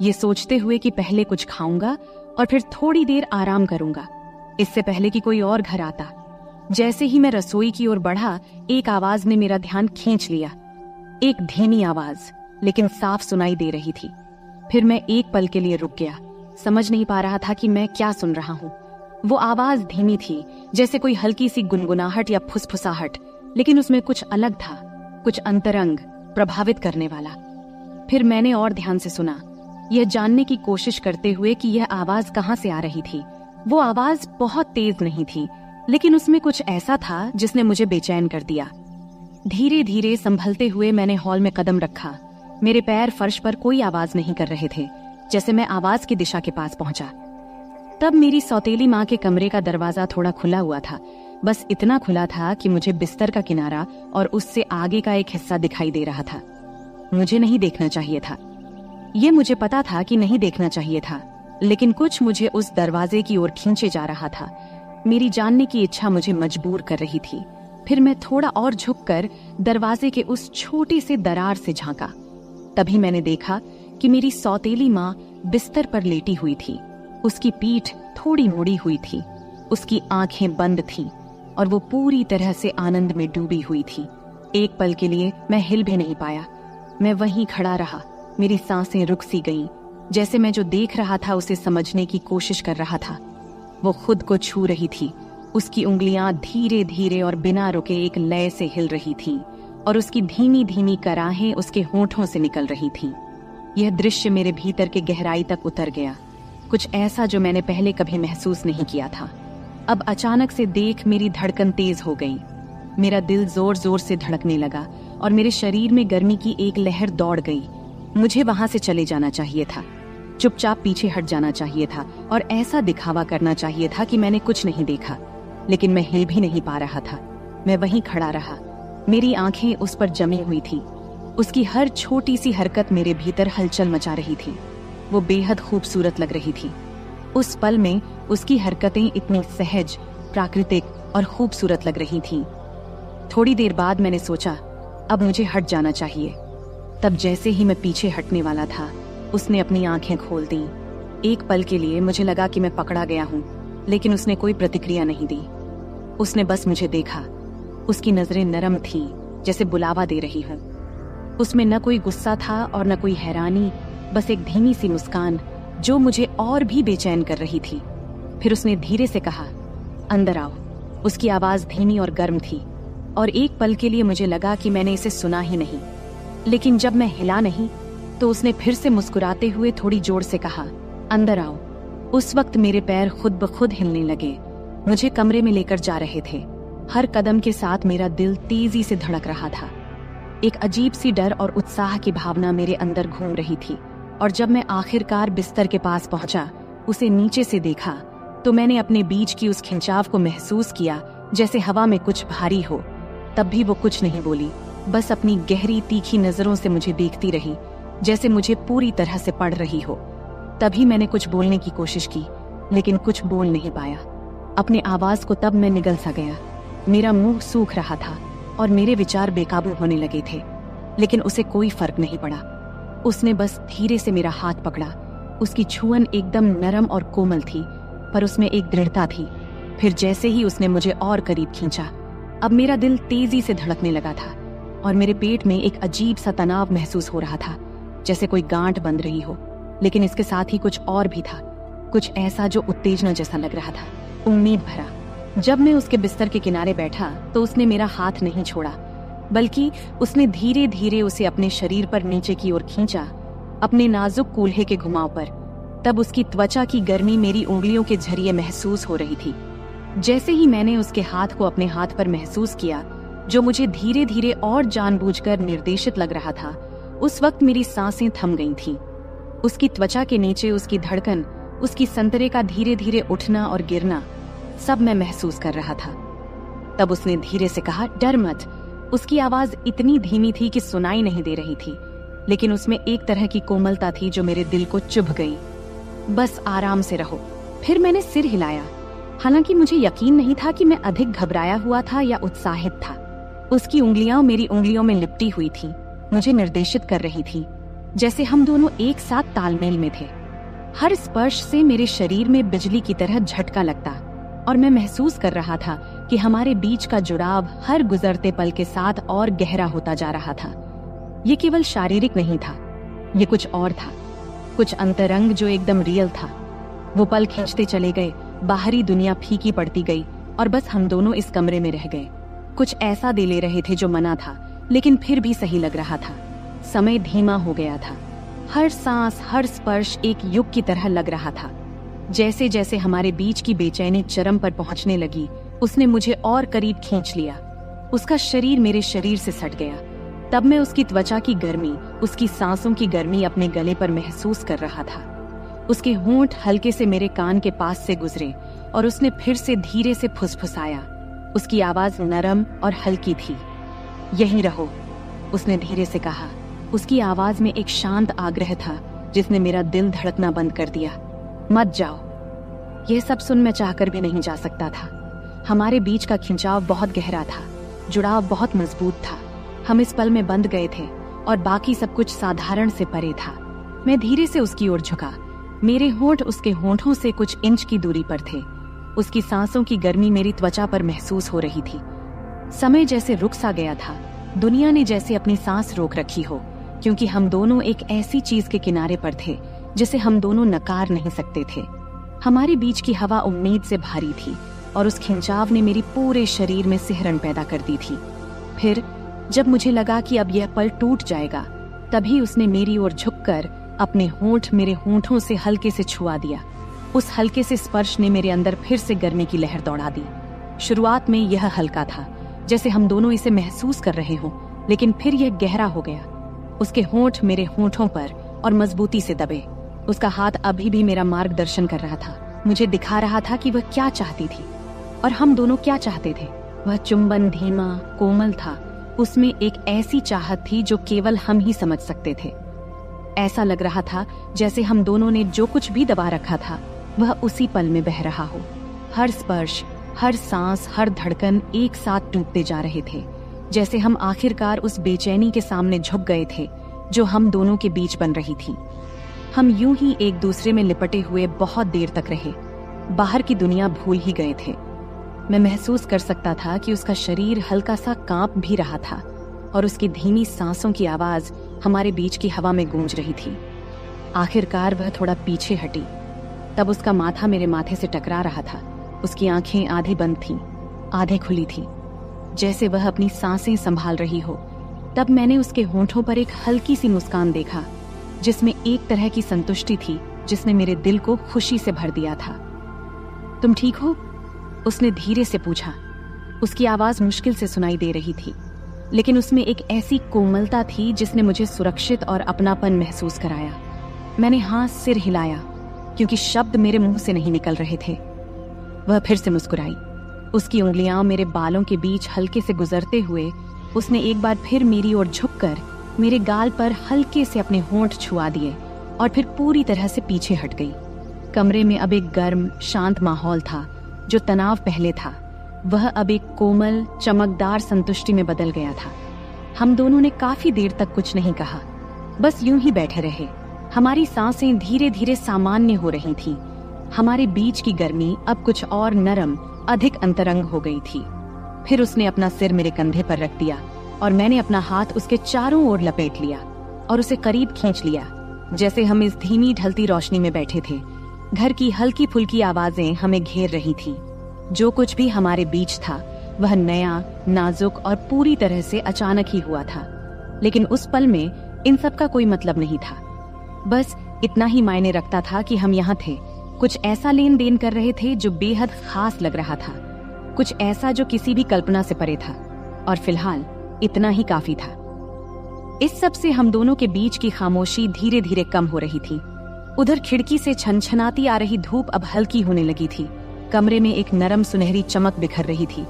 ये सोचते हुए कि पहले कुछ खाऊंगा और फिर थोड़ी देर आराम करूंगा, इससे पहले कि कोई और घर आता। जैसे ही मैं रसोई की ओर बढ़ा, एक आवाज ने मेरा ध्यान खींच लिया। एक धीमी आवाज, लेकिन साफ सुनाई दे रही थी। फिर मैं एक पल के लिए रुक गया, समझ नहीं पा रहा था कि मैं क्या सुन रहा हूँ। वो आवाज धीमी थी, जैसे कोई हल्की सी गुनगुनाहट या फुसफुसाहट, लेकिन उसमें कुछ अलग था, कुछ अंतरंग, प्रभावित करने वाला। फिर मैंने और ध्यान से सुना, यह जानने की कोशिश करते हुए कि यह आवाज कहाँ से आ रही थी। वो आवाज बहुत तेज नहीं थी, लेकिन उसमें कुछ ऐसा था जिसने मुझे बेचैन कर दिया। धीरे धीरे संभलते हुए मैंने हॉल में कदम रखा। मेरे पैर फर्श पर कोई आवाज नहीं कर रहे थे। जैसे मैं आवाज की दिशा के पास पहुंचा, तब मेरी सौतेली माँ के कमरे का दरवाजा थोड़ा खुला हुआ था। बस इतना खुला था कि मुझे बिस्तर का किनारा और उससे आगे का एक हिस्सा दिखाई दे रहा था। मुझे नहीं देखना चाहिए था, ये मुझे पता था कि नहीं देखना चाहिए था, लेकिन कुछ मुझे उस दरवाजे की ओर खींचे जा रहा था। मेरी जानने की इच्छा मुझे मजबूर कर रही थी। फिर मैं थोड़ा और झुककर दरवाजे के उस छोटे से दरार से झांका। तभी मैंने देखा कि मेरी सौतेली माँ बिस्तर पर लेटी हुई थी। उसकी पीठ थोड़ी मुड़ी हुई थी, उसकी आंखें बंद थीं और वो पूरी तरह से आनंद में डूबी हुई थी। एक पल के लिए मैं हिल भी नहीं पाया। मैं वहीं खड़ा रहा, मेरी सांसें रुक सी गईं, जैसे मैं जो देख रहा था उसे समझने की कोशिश कर रहा था। वो खुद को छू रही थी, उसकी उंगलियां धीरे धीरे और बिना रुके एक लय से हिल रही थीं और उसकी धीमी धीमी कराहें उसके होंठों से निकल रही थीं। यह दृश्य मेरे भीतर के गहराई तक उतर गया, कुछ ऐसा जो मैंने पहले कभी महसूस नहीं किया था। अब अचानक से देख मेरी धड़कन तेज हो गई। मेरा दिल जोर जोर से धड़कने लगा और मेरे शरीर में गर्मी की एक लहर दौड़ गई। मुझे वहां से चले जाना चाहिए था, चुपचाप पीछे हट जाना चाहिए था और ऐसा दिखावा करना चाहिए था कि मैंने कुछ नहीं देखा। लेकिन मैं हिल भी नहीं पा रहा था। मैं वहीं खड़ा रहा, मेरी आंखें उस पर जमी हुई थी। उसकी हर छोटी सी हरकत मेरे भीतर हलचल मचा रही थी। वो बेहद खूबसूरत लग रही थी। उस पल में उसकी हरकतें इतनी सहज, प्राकृतिक और खूबसूरत लग रही थीं। थोड़ी देर बाद मैंने सोचा, अब मुझे हट जाना चाहिए। तब जैसे ही मैं पीछे हटने वाला था, उसने अपनी आंखें खोल दी। एक पल के लिए मुझे लगा कि मैं पकड़ा गया हूं, लेकिन उसने कोई प्रतिक्रिया नहीं दी। उसने बस मुझे देखा। उसकी नजरें नरम थीं, जैसे बुलावा दे रही हूं। उसमें न कोई गुस्सा था और न कोई हैरानी, बस एक धीमी सी मुस्कान जो मुझे और भी बेचैन कर रही थी। फिर उसने धीरे से कहा, अंदर आओ। उसकी आवाज धीमी और गर्म थी और एक पल के लिए मुझे लगा कि मैंने इसे सुना ही नहीं। लेकिन जब मैं हिला नहीं तो उसने फिर से मुस्कुराते हुए थोड़ी जोर से कहा, अंदर आओ। उस वक्त मेरे पैर खुद ब खुद हिलने लगे, मुझे कमरे में लेकर जा रहे थे। हर कदम के साथ मेरा दिल तेजी से धड़क रहा था। एक अजीब सी डर और उत्साह की भावना मेरे अंदर घूम रही थी। और जब मैं आखिरकार बिस्तर के पास पहुंचा, उसे नीचे से देखा, तो मैंने अपने बीच की उस खिंचाव को महसूस किया जैसे हवा में कुछ भारी हो। तब भी वो कुछ नहीं बोली, बस अपनी गहरी तीखी नजरों से मुझे देखती रही, जैसे मुझे पूरी तरह से पढ़ रही हो। तभी मैंने कुछ बोलने की कोशिश की, लेकिन कुछ बोल नहीं पाया। अपने आवाज को तब मैं निगल सा गया। मेरा मुंह सूख रहा था और मेरे विचार बेकाबू होने लगे थे, लेकिन उसे कोई फर्क नहीं पड़ा। उसने बस धीरे से मेरा हाथ पकड़ा। उसकी छुअन एकदम नरम और कोमल थी, पर उसमें एक दृढ़ता थी। फिर जैसे ही उसने मुझे और करीब खींचा, अब मेरा दिल तेजी से धड़कने लगा था और मेरे पेट में एक अजीब सा तनाव महसूस हो रहा था, जैसे कोई गांठ बंध रही हो। लेकिन इसके साथ ही कुछ और भी था, कुछ ऐसा जो उत्तेजना जैसा लग रहा था, उम्मीद भरा। जब मैं उसके बिस्तर के किनारे बैठा तो उसने मेरा हाथ नहीं छोड़ा, बल्कि उसने धीरे धीरे उसे अपने शरीर पर नीचे की ओर खींचा, अपने नाजुक कूल्हे के घुमाव पर। तब उसकी त्वचा की गर्मी मेरी उंगलियों के जरिए महसूस हो रही थी। जैसे ही मैंने उसके हाथ को अपने हाथ पर महसूस किया, जो मुझे धीरे धीरे और जानबूझकर निर्देशित लग रहा था, उस वक्त मेरी सांसें थम गई थीं। उसकी त्वचा के नीचे उसकी धड़कन, उसकी संतरे का धीरे धीरे उठना और गिरना, सब मैं महसूस कर रहा था। तब उसने धीरे से कहा, डर मत। उसकी आवाज इतनी धीमी थी कि सुनाई नहीं दे रही थी, लेकिन उसमें एक तरह की कोमलता थी जो मेरे दिल को चुभ गई। बस आराम से रहो। फिर मैंने सिर हिलाया। हालांकि मुझे यकीन नहीं था कि मैं अधिक घबराया हुआ था या उत्साहित था। उसकी उंगलियां मेरी उंगलियों में लिपटी हुई थी, मुझे निर्देशित कर रही थी, जैसे हम दोनों एक साथ तालमेल में थे। हर स्पर्श से मेरे शरीर में बिजली की तरह झटका लगता और मैं महसूस कर रहा था कि हमारे बीच का जुड़ाव हर गुजरते पल के साथ और गहरा होता जा रहा था। ये केवल शारीरिक नहीं था, ये कुछ और था, कुछ अंतरंग जो एकदम रियल था। वो पल खींचते चले गए, बाहरी दुनिया फीकी पड़ती गई और बस हम दोनों इस कमरे में रह गए। कुछ ऐसा दे ले रहे थे जो मना था, लेकिन फिर भी सही लग रहा था। समय धीमा हो गया था, हर सांस, हर स्पर्श एक युग की तरह लग रहा था। जैसे जैसे हमारे बीच की बेचैनी चरम पर पहुंचने लगी, उसने मुझे और करीब खींच लिया। उसका शरीर मेरे शरीर से सट गया। तब मैं उसकी त्वचा की गर्मी, उसकी सांसों की गर्मी अपने गले पर महसूस कर रहा था। उसके होंठ हल्के से मेरे कान के पास से गुजरे और उसने फिर से धीरे से फुसफुसाया। उसकी आवाज नरम और हल्की थी। यहीं रहो, उसने धीरे से कहा। उसकी आवाज में एक शांत आग्रह था जिसने मेरा दिल धड़कना बंद कर दिया। मत जाओ। यह सब सुन मैं चाहकर भी नहीं जा सकता था। हमारे बीच का खिंचाव बहुत गहरा था, जुड़ाव बहुत मजबूत था। हम इस पल में बंध गए थे और बाकी सब कुछ साधारण से परे था। मैं धीरे से उसकी ओर झुका। मेरे होंठ उसके होंठों से कुछ इंच की दूरी पर थे। उसकी सांसों की गर्मी मेरी त्वचा पर महसूस हो रही थी। समय जैसे रुक सा गया था, दुनिया ने जैसे अपनी सांस रोक रखी हो, क्योंकि हम दोनों एक ऐसी चीज के किनारे पर थे जिसे हम दोनों नकार नहीं सकते थे। हमारे बीच की हवा उम्मीद से भारी थी और उस खिंचाव ने मेरी पूरे शरीर में सिहरन पैदा कर दी थी। फिर जब मुझे लगा कि अब यह पल टूट जाएगा, तभी उसने मेरी ओर झुककर अपने होंठ मेरे होंठों से हल्के से छुआ दिया। उस हल्के से स्पर्श ने मेरे अंदर फिर से गर्मी की लहर दौड़ा दी। शुरुआत में यह हल्का था, जैसे हम दोनों इसे महसूस कर रहे हों, लेकिन फिर यह गहरा हो गया। उसके होंठ मेरे होंठों पर और मजबूती से दबे। उसका हाथ अभी भी मेरा मार्गदर्शन कर रहा था, मुझे दिखा रहा था कि वह क्या चाहती थी और हम दोनों क्या चाहते थे। वह चुंबन धीमा, कोमल था। उसमें एक ऐसी चाहत थी जो केवल हम ही समझ सकते थे। ऐसा लग रहा था जैसे हम दोनों ने जो कुछ भी दबा रखा था, वह उसी पल में बह रहा हो। हर स्पर्श, हर सांस, हर धड़कन एक साथ टूटते जा रहे थे, जैसे हम आखिरकार उस बेचैनी के सामने झुक गए थे जो हम दोनों के बीच बन रही थी। हम यूं ही एक दूसरे में लिपटे हुए बहुत देर तक रहे। बाहर की दुनिया भूल ही गए थे। मैं महसूस कर सकता था कि उसका शरीर हल्का सा कांप भी रहा था और उसकी धीमी सांसों की आवाज हमारे बीच की हवा में गूंज रही थी। आखिरकार वह थोड़ा पीछे हटी। तब उसका माथा मेरे माथे से टकरा रहा था। उसकी आंखें आधे बंद थीं, आधे खुली थीं, जैसे वह अपनी सांसें संभाल रही हो। तब मैंने उसके होंठों पर एक हल्की सी मुस्कान देखा, जिसमें एक तरह की संतुष्टि थी जिसने मेरे दिल को खुशी से भर दिया था। तुम ठीक हो? उसने धीरे से पूछा। उसकी आवाज मुश्किल से सुनाई दे रही थी, लेकिन उसमें एक ऐसी कोमलता थी जिसने मुझे सुरक्षित और अपनापन महसूस कराया। मैंने हाँ सिर हिलाया, क्योंकि शब्द मेरे मुंह से नहीं निकल रहे थे। वह फिर से मुस्कुराई। उसकी उंगलियां मेरे बालों के बीच हल्के से गुजरते हुए उसने एक बार फिर मेरी ओर झुककर मेरे गाल पर हल्के से अपने होंठ छुआ दिए और फिर पूरी तरह से पीछे हट गई। कमरे में अब एक गर्म, शांत माहौल था। जो तनाव पहले था, वह अब एक कोमल, चमकदार संतुष्टि में बदल गया था। हम दोनों ने काफी देर तक कुछ नहीं कहा, बस यूं ही बैठे रहे। हमारी सांसें धीरे धीरे सामान्य हो रही थीं। हमारे बीच की गर्मी अब कुछ और नरम, अधिक अंतरंग हो गई थी। फिर उसने अपना सिर मेरे कंधे पर रख दिया और मैंने अपना हाथ उसके चारों ओर लपेट लिया और उसे करीब खींच लिया, जैसे हम इस धीमी ढलती रोशनी में बैठे थे। घर की हल्की फुल्की आवाजें हमें घेर रही थीं। जो कुछ भी हमारे बीच था, वह नया, नाजुक और पूरी तरह से अचानक ही हुआ था। लेकिन उस पल में इन सब का कोई मतलब नहीं था। बस इतना ही मायने रखता था कि हम यहाँ थे, कुछ ऐसा लेन देन कर रहे थे जो बेहद खास लग रहा था, कुछ ऐसा जो किसी भी कल्पना से परे था। और फिलहाल इतना ही काफी था। इस सब से हम दोनों के बीच की खामोशी धीरे धीरे कम हो रही थी। उधर खिड़की से छनछनाती आ रही धूप अब हल्की होने लगी थी। कमरे में एक नरम सुनहरी चमक बिखर रही थी,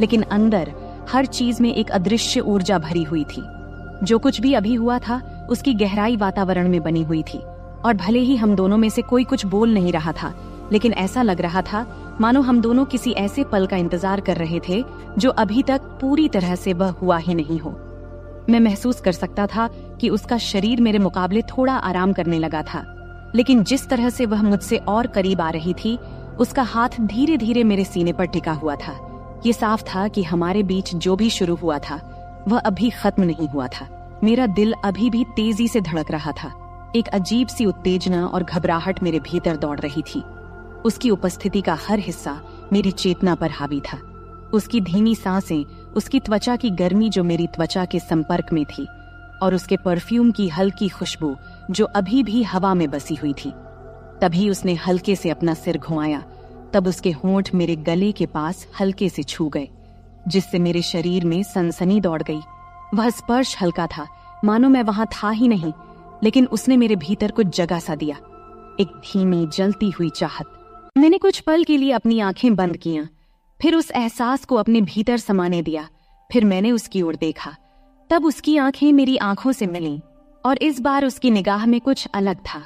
लेकिन अंदर हर चीज में एक अदृश्य ऊर्जा भरी हुई थी। जो कुछ भी अभी हुआ था उसकी गहराई वातावरण में बनी हुई थी, और भले ही हम दोनों में से कोई कुछ बोल नहीं रहा था, लेकिन ऐसा लग रहा था मानो हम दोनों किसी ऐसे पल का इंतजार कर रहे थे जो अभी तक पूरी तरह से वह हुआ ही नहीं हो। मैं महसूस कर सकता था कि उसका शरीर मेरे मुकाबले थोड़ा आराम करने लगा था, लेकिन जिस तरह से वह मुझसे और करीब आ रही थी, उसका हाथ धीरे धीरे मेरे सीने पर टिका हुआ था। ये साफ था कि हमारे बीच जो भी शुरू हुआ था वह अभी खत्म नहीं हुआ था। मेरा दिल अभी भी तेजी से धड़क रहा था। एक अजीब सी उत्तेजना और घबराहट मेरे भीतर दौड़ रही थी। उसकी उपस्थिति का हर हिस्सा मेरी चेतना पर हावी था। उसकी धीमी सांसें, उसकी त्वचा की गर्मी जो मेरी त्वचा के संपर्क में थी, और उसके परफ्यूम की हल्की खुशबू जो अभी भी हवा में बसी हुई थी। तभी उसने हल्के से अपना सिर घुमाया, तब उसके होंठ मेरे गले के पास हल्के से छू गए, जिससे मेरे शरीर में सनसनी दौड़ गई। वह स्पर्श हल्का था, मानो मैं वहां था ही नहीं, लेकिन उसने मेरे भीतर कुछ जगह सा दिया, एक धीमी जलती हुई चाहत। मैंने कुछ पल के लिए अपनी आंखें बंद कियां, फिर उस एहसास को अपने भीतर समाने दिया। फिर मैंने उसकी ओर देखा, तब उसकी आंखें मेरी आंखों से मिलीं, और इस बार उसकी निगाह में कुछ अलग था,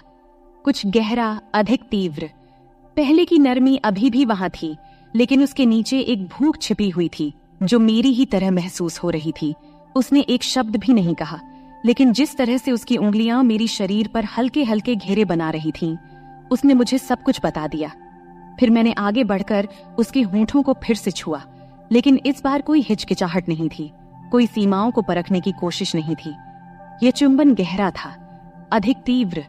कुछ गहरा, अधिक तीव्र। पहले की नरमी अभी भी वहां थी, लेकिन उसके नीचे एक भूख छिपी हुई थी जो मेरी ही तरह महसूस हो रही थी। उसने एक शब्द भी नहीं कहा, लेकिन जिस तरह से उसकी उंगलियां मेरी शरीर पर हल्के हल्के घेरे बना रही थीं, उसने मुझे सब कुछ बता दिया। फिर मैंने आगे बढ़कर उसके होंठों को फिर से छुआ, लेकिन इस बार कोई हिचकिचाहट नहीं थी, कोई सीमाओं को परखने की कोशिश नहीं थी। यह चुंबन गहरा था, अधिक तीव्र,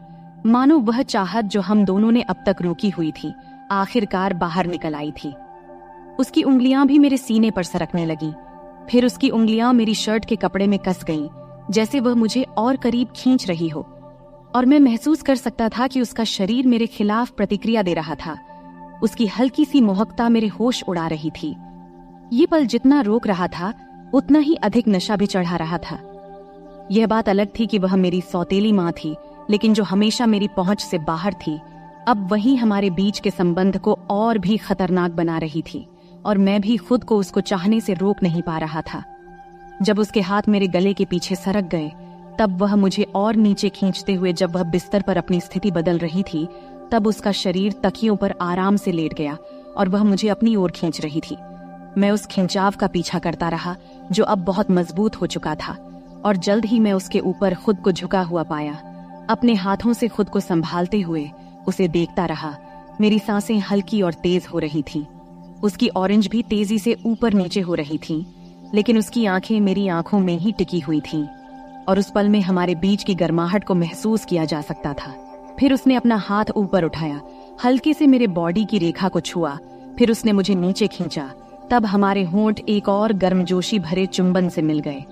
मानो वह चाहत जो हम दोनों ने अब तक रोकी हुई थी आखिरकार बाहर निकल आई थी। उसकी उंगलियां भी मेरे सीने पर सरकने लगीं। फिर उसकी उंगलियां मेरी शर्ट के कपड़े में कस गईं, जैसे वह मुझे और करीब खींच रही हो, और मैं महसूस कर सकता था कि उसका शरीर मेरे खिलाफ प्रतिक्रिया दे रहा था। उसकी हल्की सी मोहकता मेरे होश उड़ा रही थी। ये पल जितना रोक रहा था, उतना ही अधिक नशा भी चढ़ा रहा था। यह बात अलग थी कि वह मेरी सौतेली माँ थी, लेकिन जो हमेशा मेरी पहुंच से बाहर थी, अब वही हमारे बीच के संबंध को और भी खतरनाक बना रही थी, और मैं भी खुद को उसको चाहने से रोक नहीं पा रहा था। जब उसके हाथ मेरे गले के पीछे सरक गए, तब वह मुझे और नीचे खींचते हुए, जब वह बिस्तर पर अपनी स्थिति बदल रही थी, तब उसका शरीर तकियों पर आराम से लेट गया और वह मुझे अपनी ओर खींच रही थी। मैं उस खिंचाव का पीछा करता रहा, जो अब बहुत मजबूत हो चुका था, और जल्द ही मैं उसके ऊपर खुद को झुका हुआ पाया। अपने हाथों से खुद को संभालते हुए उसे देखता रहा। मेरी सांसें हल्की और तेज हो रही थीं। उसकी ऑरेंज भी तेजी से ऊपर नीचे हो रही थीं, लेकिन उसकी आंखें मेरी आंखों में ही टिकी हुई थीं, और उस पल में हमारे बीच की गर्माहट को महसूस किया जा सकता था। फिर उसने अपना हाथ ऊपर उठाया, हल्के से मेरे बॉडी की रेखा को छुआ, फिर उसने मुझे नीचे खींचा। तब हमारे होंठ एक और गर्मजोशी भरे चुंबन से मिल गए।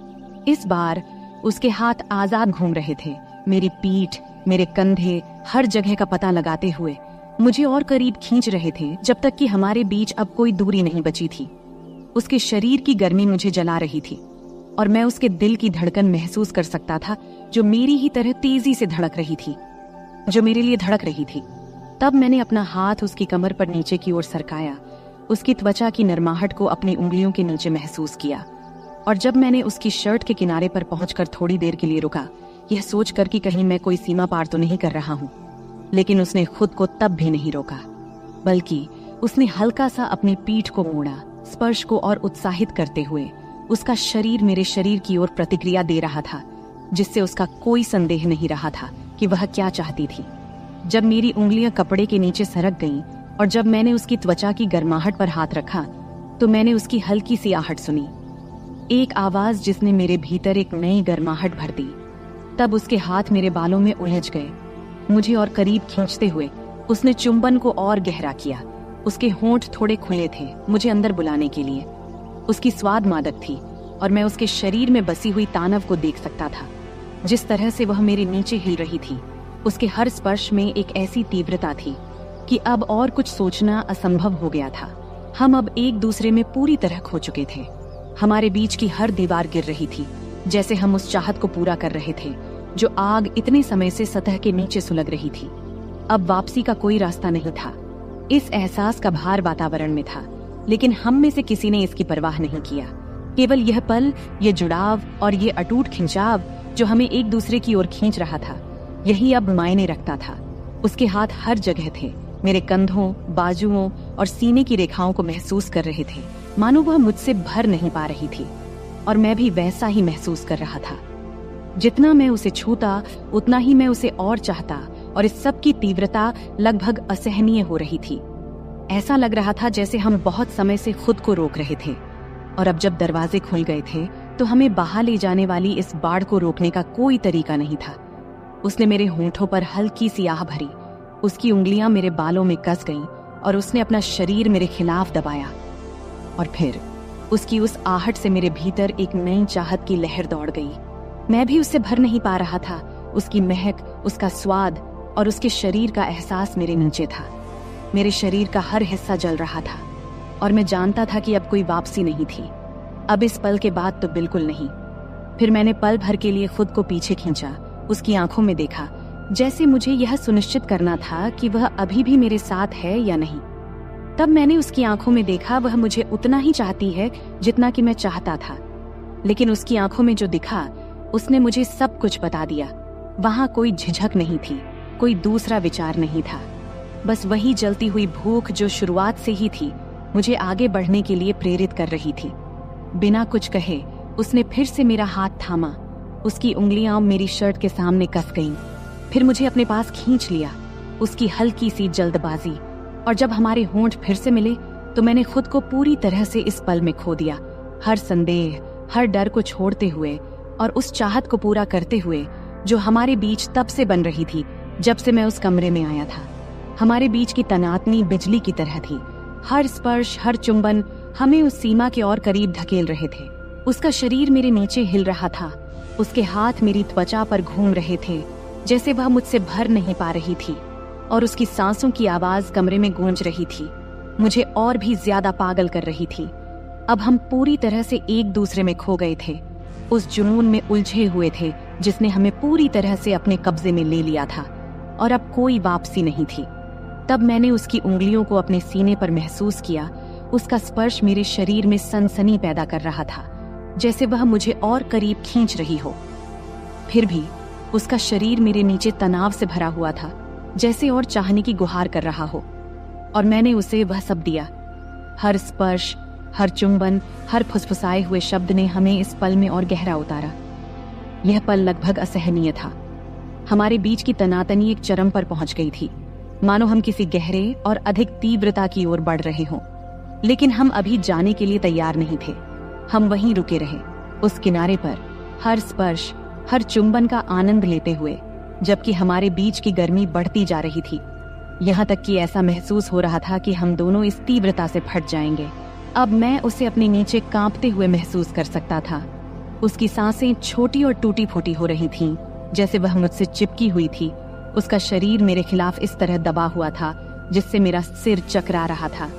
इस बार उसके हाथ आजाद घूम रहे थे, मेरी पीठ, मेरे कंधे, हर जगह का पता लगाते हुए मुझे और करीब खींच रहे थे, जब तक कि हमारे बीच अब कोई दूरी नहीं बची थी। उसके शरीर की गर्मी मुझे जला रही थी, और मैं उसके दिल की धड़कन महसूस कर सकता था, जो मेरी ही तरह तेजी से धड़क रही थी, जो मेरे लिए धड़क रही थी। तब मैंने अपना हाथ उसकी कमर पर नीचे की ओर सरकाया, उसकी त्वचा की नरमाहट को अपनी उंगलियों के नीचे महसूस किया, और जब मैंने उसकी शर्ट के किनारे पर पहुंचकर थोड़ी देर के लिए रुका, यह सोचकर कि कहीं मैं कोई सीमा पार तो नहीं कर रहा हूं, लेकिन उसने खुद को तब भी नहीं रोका, बल्कि उसने हल्का सा अपनी पीठ को मोड़ा, स्पर्श को और उत्साहित करते हुए। उसका शरीर मेरे शरीर की ओर प्रतिक्रिया दे रहा था, जिससे उसका कोई संदेह नहीं रहा था कि वह क्या चाहती थी। जब मेरी उंगलियां कपड़े के नीचे सरक गईं, और जब मैंने उसकी त्वचा की गर्माहट पर हाथ रखा, तो मैंने उसकी हल्की सी आहट सुनी, एक आवाज जिसने मेरे भीतर एक नई गर्माहट भर दी। तब उसके हाथ मेरे बालों में उलझ गए, मुझे और करीब खींचते हुए उसने चुंबन को और गहरा किया। उसके होंठ थोड़े खुले थे, मुझे अंदर बुलाने के लिए। उसकी स्वाद मादक थी, और मैं उसके शरीर में बसी हुई तानव को देख सकता था। जिस तरह से वह मेरे नीचे हिल रही थी, उसके हर स्पर्श में एक ऐसी तीव्रता थी कि अब और कुछ सोचना असंभव हो गया था। हम अब एक दूसरे में पूरी तरह खो चुके थे। हमारे बीच की हर दीवार गिर रही थी, जैसे हम उस चाहत को पूरा कर रहे थे जो आग इतने समय से सतह के नीचे सुलग रही थी। अब वापसी का कोई रास्ता नहीं था। इस एहसास का भार वातावरण में था, लेकिन हम में से किसी ने इसकी परवाह नहीं किया। केवल यह पल, ये जुड़ाव और ये अटूट खिंचाव जो हमें एक दूसरे की ओर खींच रहा था, यही अब मायने रखता था। उसके हाथ हर जगह थे, मेरे कंधों, बाजुओं और सीने की रेखाओं को महसूस कर रहे थे, मानो वह मुझसे भर नहीं पा रही थी। और मैं भी वैसा ही महसूस कर रहा था। जितना मैं उसे छूता, उतना ही मैं उसे और चाहता, और इस सब की तीव्रता लगभग असहनीय हो रही थी। ऐसा लग रहा था जैसे हम बहुत समय से खुद को रोक रहे थे, और अब जब दरवाजे खुल गए थे तो हमें बहा ले जाने वाली इस बाढ़ को रोकने का कोई तरीका नहीं था। उसने मेरे होंठों पर हल्की सी आह भरी, उसकी उंगलियां मेरे बालों में कस गईं और उसने अपना शरीर मेरे खिलाफ दबाया। और फिर उसकी उस आहट से मेरे भीतर एक नई चाहत की लहर दौड़ गई। मैं भी उससे भर नहीं पा रहा था। उसकी महक, उसका स्वाद और उसके शरीर का एहसास मेरे नीचे था। मेरे शरीर का हर हिस्सा जल रहा था, और मैं जानता था कि अब कोई वापसी नहीं थी। अब इस पल के बाद तो बिल्कुल नहीं। फिर मैंने पल भर के लिए खुद को पीछे खींचा, उसकी आंखों में देखा, जैसे मुझे यह सुनिश्चित करना था कि वह अभी भी मेरे साथ है या नहीं। तब मैंने उसकी आंखों में देखा, वह मुझे उतना ही चाहती है जितना कि मैं चाहता था। लेकिन उसकी आंखों में जो दिखा, उसने मुझे सब कुछ बता दिया। वहां कोई झिझक नहीं थी, कोई दूसरा विचार नहीं था। बस वही जलती हुई भूख जो शुरुआत से ही थी, मुझे आगे बढ़ने के लिए प्रेरित कर रही थी। बिना कुछ कहे उसने फिर से मेरा हाथ थामा। उसकी उंगलियां मेरी शर्ट के सामने कस गईं। फिर मुझे अपने पास खींच लिया। उसकी हल्की सी जल्दबाजी, और जब हमारे होंठ फिर से मिले तो मैंने खुद को पूरी तरह से इस पल में खो दिया। हर संदेह, हर डर को छोड़ते हुए और उस चाहत को पूरा करते हुए जो हमारे बीच तब से बन रही थी जब से मैं उस कमरे में आया था। हमारे बीच की तनातनी बिजली की तरह थी। हर स्पर्श, हर चुंबन हमें उस सीमा के और करीब धकेल रहे थे। उसका शरीर मेरे नीचे हिल रहा था। उसके हाथ मेरी त्वचा पर घूम रहे थे, जैसे वह मुझसे भर नहीं पा रही थी, और उसकी सांसों की आवाज कमरे में गूंज रही थी, मुझे और भी ज्यादा पागल कर रही थी। अब हम पूरी तरह से एक दूसरे में खो गए थे, उस जुनून में उलझे हुए थे जिसने हमें पूरी तरह से अपने कब्जे में ले लिया था, और अब कोई वापसी नहीं थी। तब मैंने उसकी उंगलियों को अपने सीने पर महसूस किया। उसका स्पर्श मेरे शरीर में सनसनी पैदा कर रहा था, जैसे वह मुझे और करीब खींच रही हो। फिर भी उसका शरीर मेरे नीचे तनाव से भरा हुआ था, जैसे और चाहने की गुहार कर रहा हो, और मैंने उसे वह सब दिया। हर स्पर्श, हर चुंबन, हर फुसफुसाए हुए शब्द ने हमें इस पल में और गहरा उतारा। यह पल लगभग असहनीय था। हमारे बीच की तनातनी एक चरम पर पहुंच गई थी, मानो हम किसी गहरे और अधिक तीव्रता की ओर बढ़ रहे हों। लेकिन हम अभी जाने के लिए तैयार नहीं थे। हम वहीं रुके रहे, उस किनारे पर, हर स्पर्श, हर चुंबन का आनंद लेते हुए, जबकि हमारे बीच की गर्मी बढ़ती जा रही थी। यहाँ तक कि ऐसा महसूस हो रहा था कि हम दोनों इस तीव्रता से फट जाएंगे। अब मैं उसे अपने नीचे कांपते हुए महसूस कर सकता था। उसकी सांसें छोटी और टूटी फूटी हो रही थीं, जैसे वह मुझसे चिपकी हुई थी। उसका शरीर मेरे खिलाफ इस तरह दबा हुआ था जिससे मेरा सिर चकरा रहा था,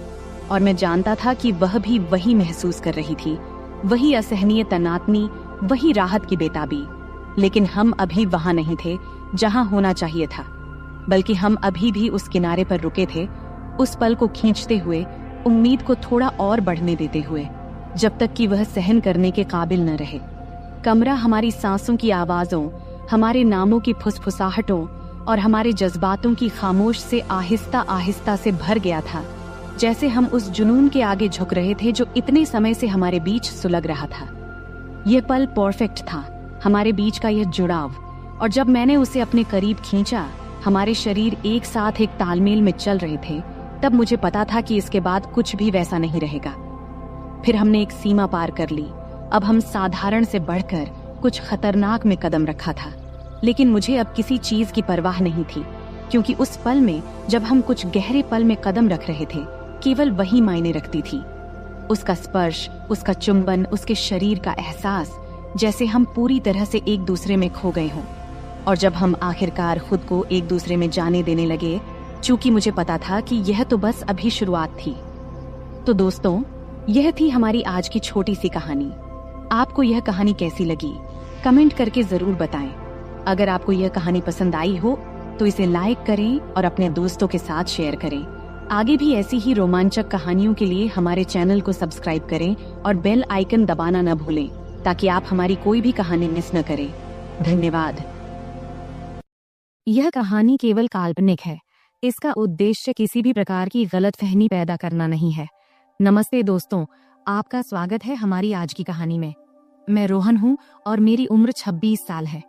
और मैं जानता था कि वह भी वही महसूस कर रही थी, वही असहनीय तनातनी, वही राहत की बेताबी। लेकिन हम अभी वहां नहीं थे जहां होना चाहिए था, बल्कि हम अभी भी उस किनारे पर रुके थे, उस पल को खींचते हुए, उम्मीद को थोड़ा और बढ़ने देते हुए, जब तक कि वह सहन करने के काबिल न रहे। कमरा हमारी सांसों की आवाजों, हमारे नामों की फुसफुसाहटों और हमारे जज्बातों की खामोश से आहिस्ता आहिस्ता से भर गया था, जैसे हम उस जुनून के आगे झुक रहे थे जो इतने समय से हमारे बीच सुलग रहा था। यह पल परफेक्ट था, हमारे बीच का यह जुड़ाव, और जब मैंने उसे अपने करीब खींचा, हमारे शरीर एक साथ एक तालमेल में चल रहे थे, तब मुझे पता था कि इसके बाद कुछ भी वैसा नहीं रहेगा। फिर हमने एक सीमा पार कर ली। अब हम साधारण से बढ़कर कुछ खतरनाक में कदम रखा था, लेकिन मुझे अब किसी चीज की परवाह नहीं थी, क्योंकि उस पल में जब हम कुछ गहरे पल में कदम रख रहे थे, केवल वही मायने रखती थी। उसका स्पर्श, उसका चुंबन, उसके शरीर का एहसास, जैसे हम पूरी तरह से एक दूसरे में खो गए हों। और जब हम आखिरकार खुद को एक दूसरे में जाने देने लगे, चूंकि मुझे पता था कि यह तो बस अभी शुरुआत थी। तो दोस्तों, यह थी हमारी आज की छोटी सी कहानी। आपको यह कहानी कैसी लगी, कमेंट करके जरूर बताएं। अगर आपको यह कहानी पसंद आई हो तो इसे लाइक करें और अपने दोस्तों के साथ शेयर करें। आगे भी ऐसी ही रोमांचक कहानियों के लिए हमारे चैनल को सब्सक्राइब करें और बेल आइकन दबाना न भूलें, ताकि आप हमारी कोई भी कहानी मिस न करें। धन्यवाद। यह कहानी केवल काल्पनिक है। इसका उद्देश्य किसी भी प्रकार की गलतफहमी पैदा करना नहीं है। नमस्ते दोस्तों, आपका स्वागत है हमारी आज की कहानी में। मैं रोहन हूँ और मेरी उम्र 26 साल है।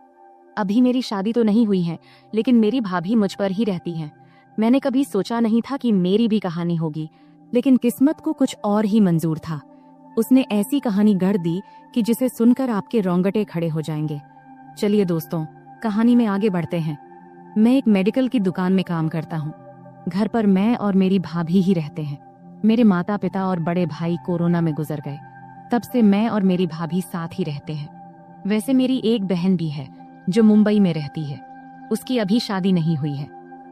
अभी मेरी शादी तो नहीं हुई है, लेकिन मेरी भाभी मुझ पर ही रहती है। मैंने कभी सोचा नहीं था कि मेरी भी कहानी होगी, लेकिन किस्मत को कुछ और ही मंजूर था। उसने ऐसी कहानी गढ़ दी कि जिसे सुनकर आपके रोंगटे खड़े हो जाएंगे। चलिए दोस्तों, कहानी में आगे बढ़ते हैं। मैं एक मेडिकल की दुकान में काम करता हूँ। घर पर मैं और मेरी भाभी ही रहते हैं। मेरे माता पिता और बड़े भाई कोरोना में गुजर गए। तब से मैं और मेरी भाभी साथ ही रहते हैं। वैसे मेरी एक बहन भी है जो मुंबई में रहती है। उसकी अभी शादी नहीं हुई है।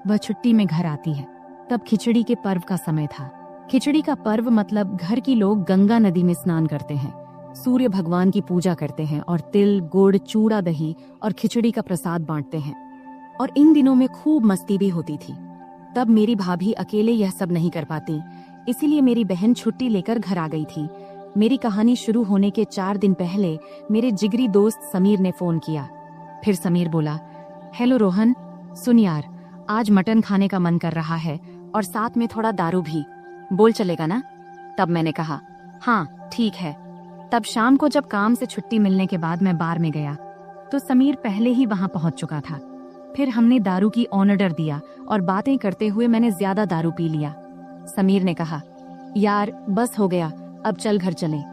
वह छुट्टी में घर आती है। तब खिचड़ी के पर्व का समय था। खिचड़ी का पर्व मतलब घर की लोग गंगा नदी में स्नान करते हैं, सूर्य भगवान की पूजा करते हैं और तिल, गुड़, चूड़ा, दही और खिचड़ी का प्रसाद बांटते हैं। और इन दिनों में खूब मस्ती भी होती थी। तब मेरी भाभी अकेले यह सब नहीं कर पाती, इसीलिए मेरी बहन छुट्टी लेकर घर आ गई थी। मेरी कहानी शुरू होने के 4 दिन पहले मेरे जिगरी दोस्त समीर ने फोन किया। फिर समीर बोला, हेलो रोहन, सुन यार, आज मटन खाने का मन कर रहा है और साथ में थोड़ा दारू भी, बोल चलेगा ना? तब मैंने कहा, हाँ ठीक है। तब शाम को जब काम से छुट्टी मिलने के बाद मैं बार में गया तो समीर पहले ही वहां पहुंच चुका था। फिर हमने दारू की ऑर्डर दिया और बातें करते हुए मैंने ज्यादा दारू पी लिया। समीर ने कहा, यार बस हो गया, अब चल घर चलें।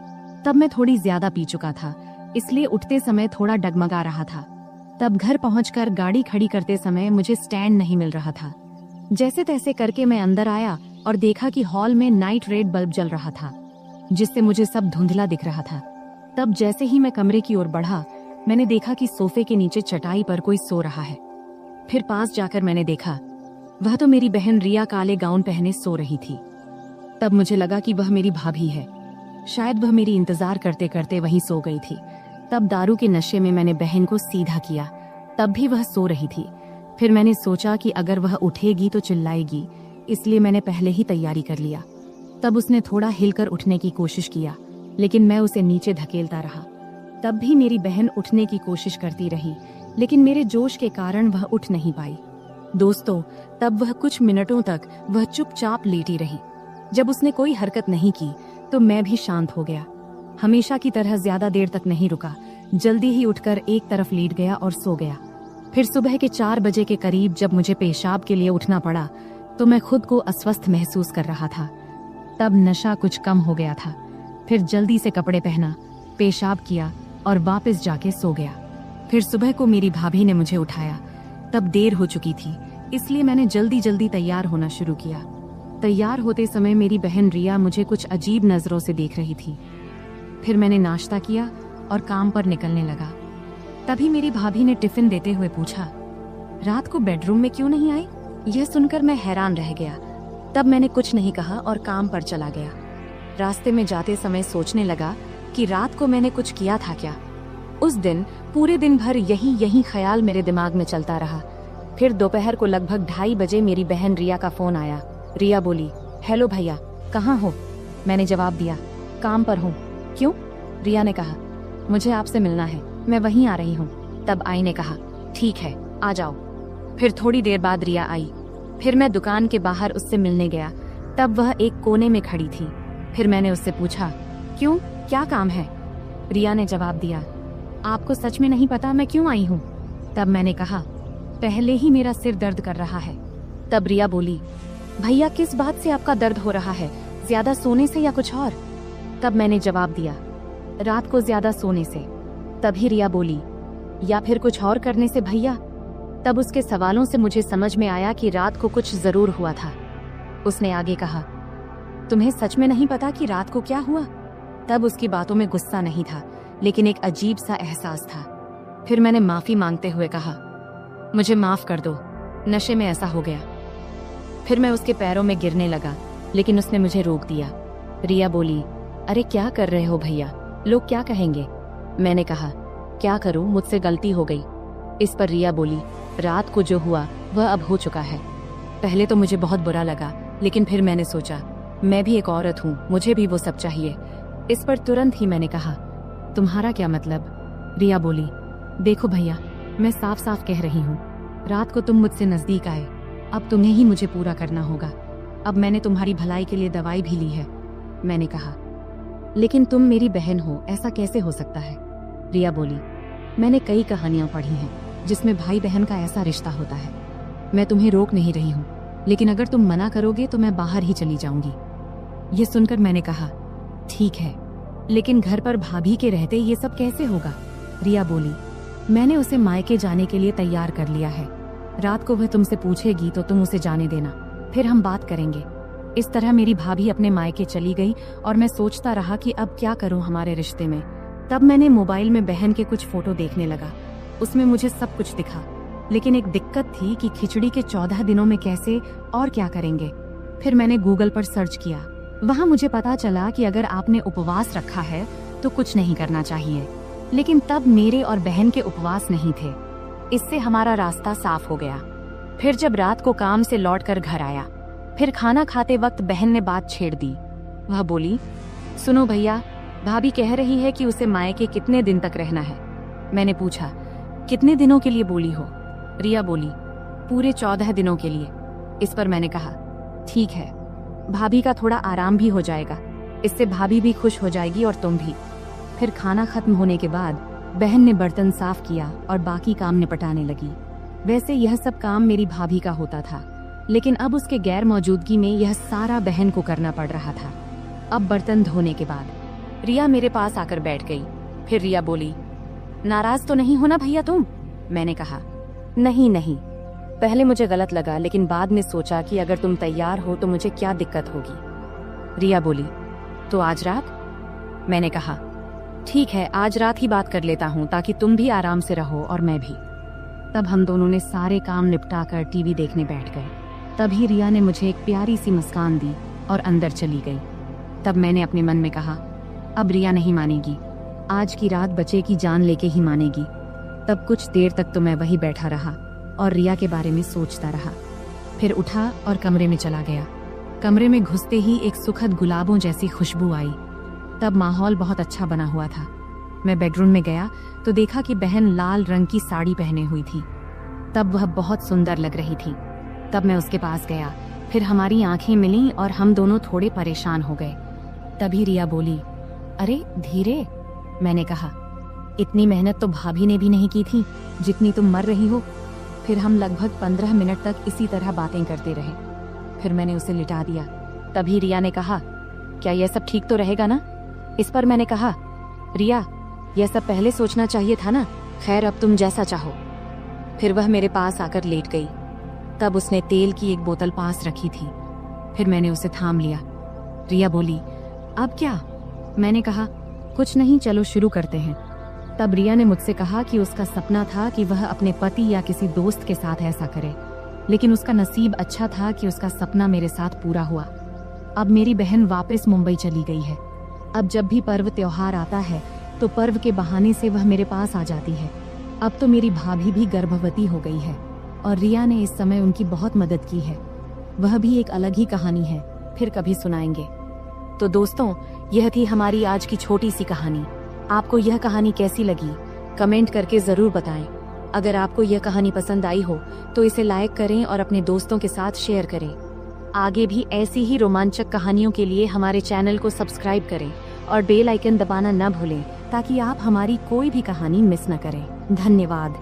तब मैं थोड़ी ज्यादा पी चुका था, इसलिए उठते समय थोड़ा डगमगा रहा था। तब घर पहुंचकर गाड़ी खड़ी करते समय मुझे स्टैंड नहीं मिल रहा था। जैसे तैसे करके मैं अंदर आया और देखा कि हॉल में नाइट रेड बल्ब जल रहा था, जिससे मुझे सब धुंधला दिख रहा था। तब जैसे ही मैं कमरे की ओर बढ़ा, मैंने देखा कि सोफे के नीचे चटाई पर कोई सो रहा है। फिर पास जाकर मैंने देखा, वह तो मेरी बहन रिया काले गाउन पहने सो रही थी। तब मुझे लगा कि वह मेरी भाभी है। शायद वह मेरी इंतजार करते करते वहीं सो गई थी। तब दारू के नशे में मैंने बहन को सीधा किया। तब भी वह सो रही थी। फिर मैंने सोचा कि अगर वह उठेगी तो चिल्लाएगी, इसलिए मैंने पहले ही तैयारी कर लिया। तब उसने थोड़ा हिलकर उठने की कोशिश किया, लेकिन मैं उसे नीचे धकेलता रहा। तब भी मेरी बहन उठने की कोशिश करती रही, लेकिन मेरे जोश के कारण वह उठ नहीं पाई। दोस्तों, तब वह कुछ मिनटों तक वह चुपचाप लेटी रही। जब उसने कोई हरकत नहीं की तो मैं भी शांत हो गया। हमेशा की तरह ज्यादा देर तक नहीं रुका, जल्दी ही उठकर एक तरफ लेट गया और सो गया। फिर सुबह के 4 बजे के करीब जब मुझे पेशाब के लिए उठना पड़ा तो मैं खुद को अस्वस्थ महसूस कर रहा था। तब नशा कुछ कम हो गया था। फिर जल्दी से कपड़े पहना, पेशाब किया और वापस जाके सो गया। फिर सुबह को मेरी भाभी ने मुझे उठाया। तब देर हो चुकी थी, इसलिए मैंने जल्दी जल्दी तैयार होना शुरू किया। तैयार होते समय मेरी बहन रिया मुझे कुछ अजीब नजरों से देख रही थी। फिर मैंने नाश्ता किया और काम पर निकलने लगा। तभी मेरी भाभी ने टिफिन देते हुए पूछा, रात को बेडरूम में क्यों नहीं आई? यह सुनकर मैं हैरान रह गया। तब मैंने कुछ नहीं कहा और काम पर चला गया। रास्ते में जाते समय सोचने लगा कि रात को मैंने कुछ किया था क्या। उस दिन पूरे दिन भर यही ख्याल मेरे दिमाग में चलता रहा। फिर दोपहर को लगभग 2:30 बजे मेरी बहन रिया का फोन आया। रिया बोली, हेलो भैया, कहाँ हो? मैंने जवाब दिया, काम पर हूँ। क्यों? रिया ने कहा, मुझे आपसे मिलना है, मैं वहीं आ रही हूँ। तब आई ने कहा, ठीक है, आ जाओ। फिर थोड़ी देर बाद रिया आई। फिर मैं दुकान के बाहर उससे मिलने गया। तब वह एक कोने में खड़ी थी। फिर मैंने उससे पूछा, क्यों, क्या काम है? रिया ने जवाब दिया, आपको सच में नहीं पता मैं क्यों आई हूँ? तब मैंने कहा, पहले ही मेरा सिर दर्द कर रहा है। तब रिया बोली, भैया किस बात से आपका दर्द हो रहा है? ज्यादा सोने से या कुछ और? तब मैंने जवाब दिया, रात को ज्यादा सोने से। तभी रिया बोली, या फिर कुछ और करने से भैया? तब उसके सवालों से मुझे समझ में आया कि रात को कुछ जरूर हुआ था। उसने आगे कहा, तुम्हें सच में नहीं पता कि रात को क्या हुआ? तब उसकी बातों में गुस्सा नहीं था, लेकिन एक अजीब सा एहसास था। फिर मैंने माफी मांगते हुए कहा, मुझे माफ कर दो, नशे में ऐसा हो गया। फिर मैं उसके पैरों में गिरने लगा, लेकिन उसने मुझे रोक दिया। रिया बोली, अरे क्या कर रहे हो भैया, लोग क्या कहेंगे? मैंने कहा, क्या करूं, मुझसे गलती हो गई। इस पर रिया बोली, रात को जो हुआ वह अब हो चुका है। पहले तो मुझे बहुत बुरा लगा, लेकिन फिर मैंने सोचा मैं भी एक औरत हूँ, मुझे भी वो सब चाहिए। इस पर तुरंत ही मैंने कहा, तुम्हारा क्या मतलब? रिया बोली, देखो भैया, मैं साफ साफ कह रही हूँ, रात को तुम मुझसे नजदीक आए, अब तुम्हें ही मुझे पूरा करना होगा। अब मैंने तुम्हारी भलाई के लिए दवाई भी ली है। मैंने कहा, लेकिन तुम मेरी बहन हो, ऐसा कैसे हो सकता है? रिया बोली, मैंने कई कहानियां पढ़ी हैं जिसमें भाई बहन का ऐसा रिश्ता होता है। मैं तुम्हें रोक नहीं रही हूँ, लेकिन अगर तुम मना करोगे तो मैं बाहर ही चली जाऊंगी। ये सुनकर मैंने कहा, ठीक है, लेकिन घर पर भाभी के रहते ये सब कैसे होगा? रिया बोली, मैंने उसे मायके जाने के लिए तैयार कर लिया है। रात को वह तुमसे पूछेगी तो तुम उसे जाने देना, फिर हम बात करेंगे। इस तरह मेरी भाभी अपने मायके चली गई और मैं सोचता रहा कि अब क्या करूं हमारे रिश्ते में। तब मैंने मोबाइल में बहन के कुछ फोटो देखने लगा। उसमें मुझे सब कुछ दिखा, लेकिन एक दिक्कत थी कि खिचड़ी के 14 दिनों में कैसे और क्या करेंगे। फिर मैंने गूगल पर सर्च किया। वहां मुझे पता चला कि अगर आपने उपवास रखा है तो कुछ नहीं करना चाहिए, लेकिन तब मेरे और बहन के उपवास नहीं थे। इससे हमारा रास्ता साफ हो गया। फिर जब रात को काम से लौटकर घर आया, फिर खाना खाते वक्त बहन ने बात छेड़ दी। वह बोली, सुनो भैया, भाभी कह रही है कि उसे मायके कितने दिन तक रहना है। मैंने पूछा, कितने दिनों के लिए बोली हो? रिया बोली, पूरे 14 दिनों के लिए। इस पर मैंने कहा, ठीक है, भाभी का थोड़ा आराम भी हो जाएगा, इससे भाभी भी खुश हो जाएगी और तुम भी। फिर खाना खत्म होने के बाद बहन ने बर्तन साफ किया और बाकी काम निपटाने लगी। वैसे यह सब काम मेरी भाभी का होता था, लेकिन अब उसके गैर मौजूदगी में यह सारा बहन को करना पड़ रहा था। अब बर्तन धोने के बाद रिया मेरे पास आकर बैठ गई। फिर रिया बोली, नाराज तो नहीं हो ना भैया तुम? मैंने कहा, नहीं नहीं, पहले मुझे गलत लगा, लेकिन बाद में सोचा कि अगर तुम तैयार हो तो मुझे क्या दिक्कत होगी। रिया बोली, तो आज रात? मैंने कहा, ठीक है, आज रात ही बात कर लेता हूँ, ताकि तुम भी आराम से रहो और मैं भी। तब हम दोनों ने सारे काम निपटाकर टीवी देखने बैठ गए। तभी रिया ने मुझे एक प्यारी सी मुस्कान दी और अंदर चली गई। तब मैंने अपने मन में कहा, अब रिया नहीं मानेगी, आज की रात बच्चे की जान लेके ही मानेगी। तब कुछ देर तक तो मैं वही बैठा रहा और रिया के बारे में सोचता रहा। फिर उठा और कमरे में चला गया। कमरे में घुसते ही एक सुखद गुलाबों जैसी खुशबू आई। तब माहौल बहुत अच्छा बना हुआ था। मैं बेडरूम में गया तो देखा कि बहन लाल रंग की साड़ी पहने हुई थी। तब वह बहुत सुंदर लग रही थी। तब मैं उसके पास गया, फिर हमारी आंखें मिलीं और हम दोनों थोड़े परेशान हो गए। तभी रिया बोली, अरे धीरे। मैंने कहा, इतनी मेहनत तो भाभी ने भी नहीं की थी जितनी तुम मर रही हो। फिर हम लगभग 15 मिनट तक इसी तरह बातें करते रहे। फिर मैंने उसे लिटा दिया। तभी रिया ने कहा, क्या यह सब ठीक तो रहेगा ना? इस पर मैंने कहा, रिया, यह सब पहले सोचना चाहिए था ना। खैर, अब तुम जैसा चाहो। फिर वह मेरे पास आकर लेट गई। तब उसने तेल की एक बोतल पास रखी थी। फिर मैंने उसे थाम लिया। रिया बोली, अब क्या? मैंने कहा, कुछ नहीं, चलो शुरू करते हैं। तब रिया ने मुझसे कहा कि उसका सपना था कि वह अपने पति या किसी दोस्त के साथ ऐसा करे, लेकिन उसका नसीब अच्छा था कि उसका सपना मेरे साथ पूरा हुआ। अब मेरी बहन वापस मुंबई चली गई है। अब जब भी पर्व त्योहार आता है तो पर्व के बहाने से वह मेरे पास आ जाती है। अब तो मेरी भाभी भी गर्भवती हो गई है और रिया ने इस समय उनकी बहुत मदद की है। वह भी एक अलग ही कहानी है, फिर कभी सुनाएंगे। तो दोस्तों, यह थी हमारी आज की छोटी सी कहानी। आपको यह कहानी कैसी लगी कमेंट करके जरूर बताएं। अगर आपको यह कहानी पसंद आई हो तो इसे लाइक करें और अपने दोस्तों के साथ शेयर करें। आगे भी ऐसी ही रोमांचक कहानियों के लिए हमारे चैनल को सब्सक्राइब करें और बेल आइकन दबाना न भूलें, ताकि आप हमारी कोई भी कहानी मिस न करें। धन्यवाद।